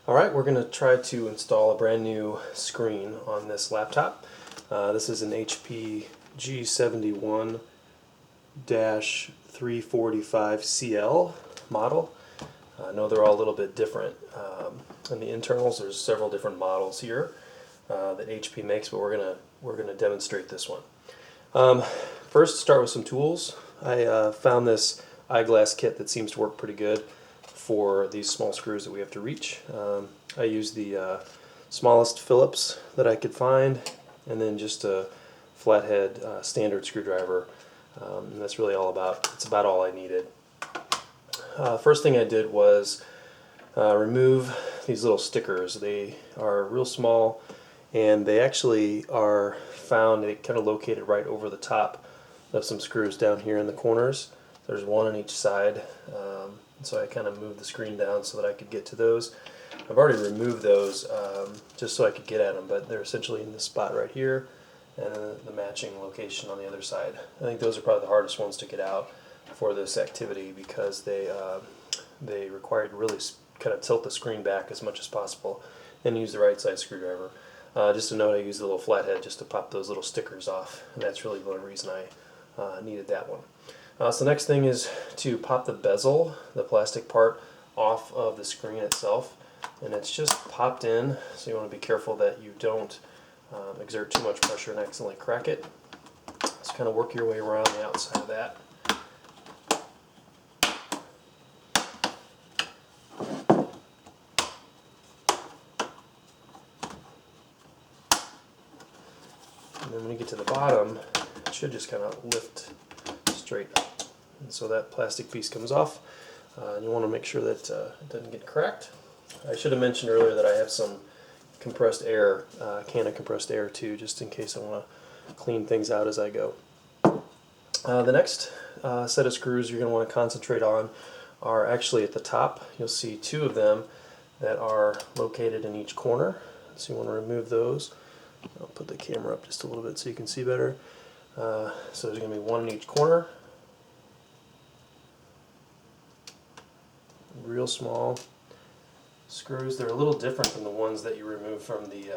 Alright, we're going to try to install a brand new screen on this laptop. This is an HP G71-345CL model. I know they're all a little bit different. In the internals, there's several different models here that HP makes, but we're gonna demonstrate this one. First, start with some tools. I found this eyeglass kit that seems to work pretty good for these small screws that we have to reach. I used the smallest Phillips that I could find, and then just a flathead standard screwdriver. And that's really it's about all I needed. First thing I did was remove these little stickers. They are real small, and they actually are found, they kind of located right over the top of some screws down here in the corners. There's one on each side, so I kind of moved the screen down so that I could get to those. I've already removed those just so I could get at them, but they're essentially in this spot right here and the matching location on the other side. I think those are probably the hardest ones to get out for this activity because they require you to really kind of tilt the screen back as much as possible and use the right side screwdriver. Just a note, I used a little flathead just to pop those little stickers off, and that's really the only reason I needed that one. So the next thing is to pop the bezel, the plastic part, off of the screen itself, and it's just popped in, so you want to be careful that you don't exert too much pressure and accidentally crack it. Just kind of work your way around the outside of that. And then when you get to the bottom, it should just kind of lift straight up. And so that plastic piece comes off. And you want to make sure that it doesn't get cracked. I should have mentioned earlier that I have some compressed air, can of compressed air too, just in case I want to clean things out as I go. The next set of screws you're going to want to concentrate on are actually at the top. You'll see two of them that are located in each corner. So you want to remove those. I'll put the camera up just a little bit so you can see better. So there's going to be one in each corner. Real small screws. They're a little different than the ones that you remove from the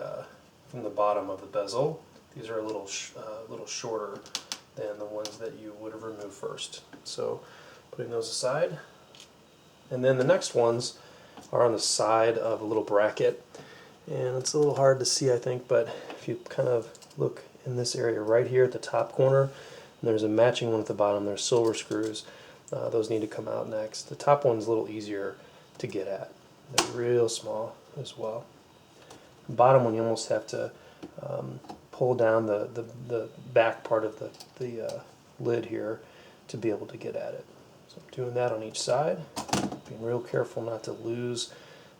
bottom of the bezel. These are a little shorter than the ones that you would have removed first. So putting those aside, and then the next ones are on the side of a little bracket, and it's a little hard to see, I think, but if you kind of look in this area right here at the top corner, and there's a matching one at the bottom. There's silver screws. Those need to come out next. The top one's a little easier to get at. They're real small as well. The bottom one you almost have to pull down the back part of the lid here to be able to get at it. So I'm doing that on each side, being real careful not to lose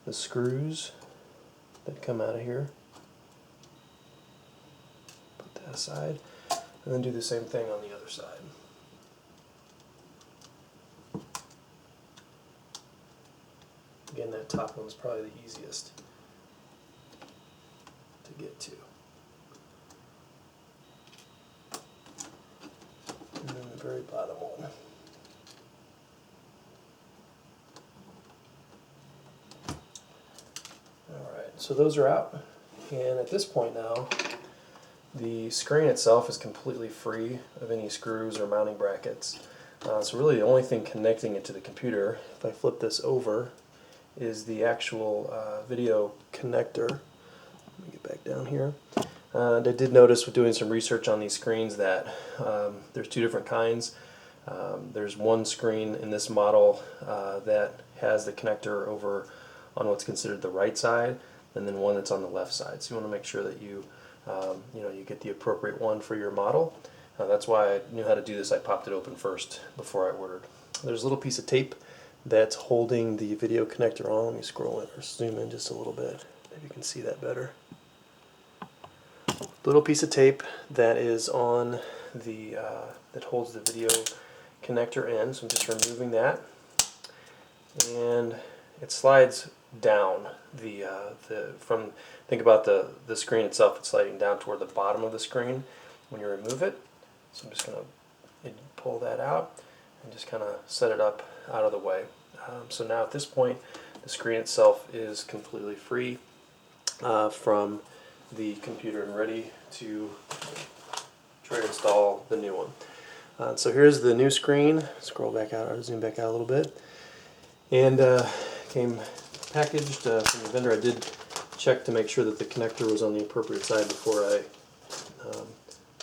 the screws that come out of here. Put that aside, and then do the same thing on the other side. Again, that top one's probably the easiest to get to. And then the very bottom one. Alright, so those are out. And at this point now, the screen itself is completely free of any screws or mounting brackets. So really the only thing connecting it to the computer, if I flip this over, is the actual video connector. Let me get back down here. I did notice with doing some research on these screens that there's two different kinds. There's one screen in this model that has the connector over on what's considered the right side, and then one that's on the left side. So you want to make sure that you get the appropriate one for your model. That's why I knew how to do this. I popped it open first before I ordered. There's a little piece of tape that's holding the video connector on. Let me scroll in or zoom in just a little bit. Maybe you can see that better. Little piece of tape that is on the that holds the video connector in. So I'm just removing that, and it slides down think about the screen itself. It's sliding down toward the bottom of the screen when you remove it. So I'm just going to pull that out and just kind of set it up out of the way. So now at this point, The screen itself is completely free from the computer and ready to try to install the new one. So here's the new screen. Scroll back out, or zoom back out a little bit. And came packaged from the vendor. I did check to make sure that the connector was on the appropriate side before I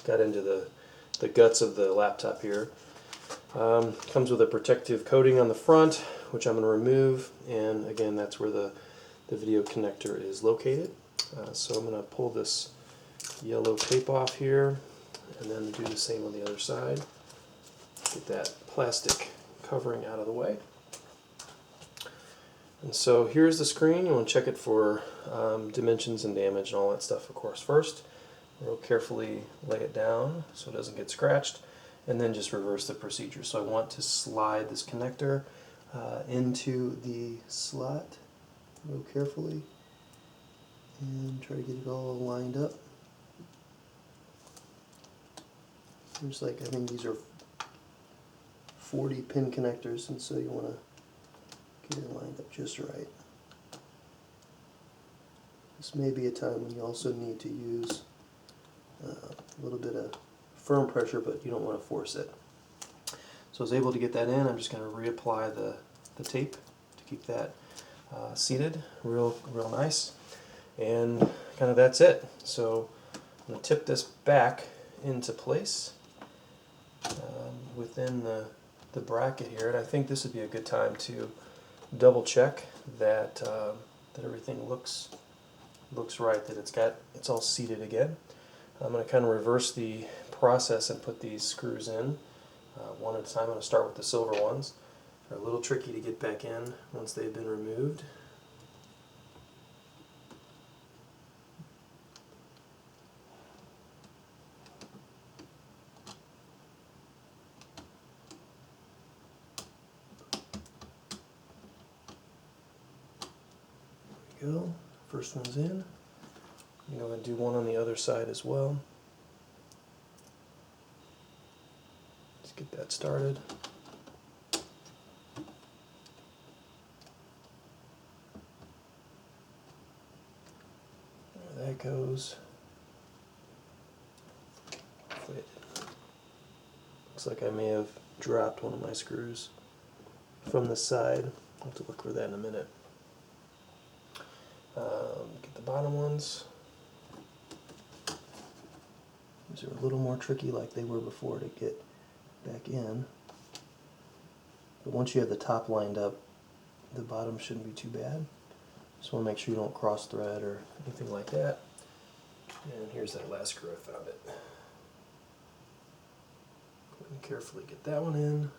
got into the guts of the laptop here. Comes with a protective coating on the front, which I'm going to remove, and again, that's where the video connector is located. So I'm going to pull this yellow tape off here, and then do the same on the other side. Get that plastic covering out of the way. And so here's the screen. You want to check it for dimensions and damage and all that stuff, of course, first. Real carefully lay it down so it doesn't get scratched, and then just reverse the procedure. So I want to slide this connector into the slot real carefully and try to get it all lined up. There's like, I think these are 40 pin connectors, and so you want to get it lined up just right. This may be a time when you also need to use a little bit of firm pressure, but you don't want to force it. So I was able to get that in. I'm just going to reapply the tape to keep that seated real nice. And kind of that's it. So I'm going to tip this back into place within the bracket here. And I think this would be a good time to double check that that everything looks right, that it's all seated again. I'm going to kind of reverse the process and put these screws in one at a time. I'm going to start with the silver ones. They're a little tricky to get back in once they've been removed. There we go. First one's in. I'm going to do one on the other side as well. Let's get that started. There that goes. Looks like I may have dropped one of my screws from the side. I'll have to look for that in a minute. Get the bottom ones. These are a little more tricky like they were before to get back in. But once you have the top lined up, the bottom shouldn't be too bad. Just want to make sure you don't cross thread or anything like that. And here's that last screw, I found it. Go ahead and carefully get that one in.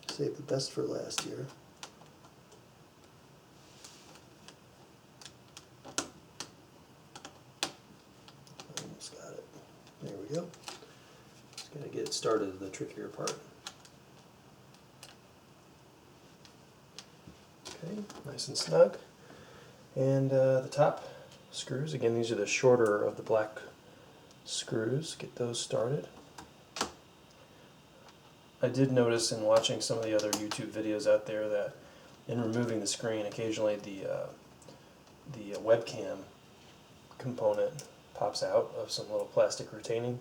Save the best for last here. Almost got it. There we go. Just gotta get it started, the trickier part. Okay, nice and snug. And the top screws, again, these are the shorter of the black screws. Get those started. I did notice in watching some of the other YouTube videos out there that in removing the screen, occasionally the webcam component pops out of some little plastic retaining,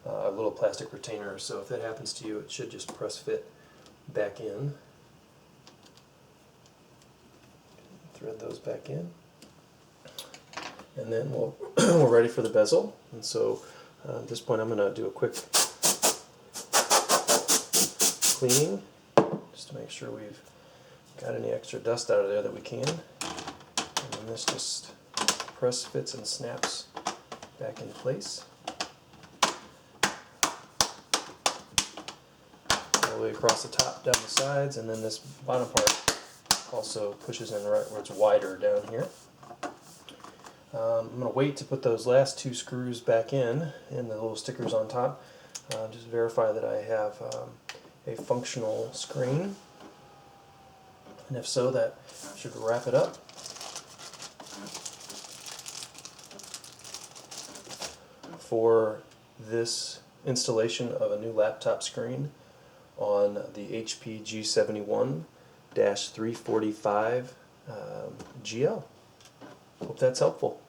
a little plastic retainer. So if that happens to you, it should just press fit back in. Thread those back in, and then we're ready for the bezel. And so at this point, I'm going to do a quick cleaning just to make sure we've got any extra dust out of there that we can. And then this just press fits and snaps back in place. All the way across the top, down the sides, and then this bottom part also pushes in right where it's wider down here. I'm going to wait to put those last two screws back in and the little stickers on top. Just verify that I have a functional screen, and if so, that should wrap it up. For this installation of a new laptop screen on the HP G71-345 GL. Hope that's helpful.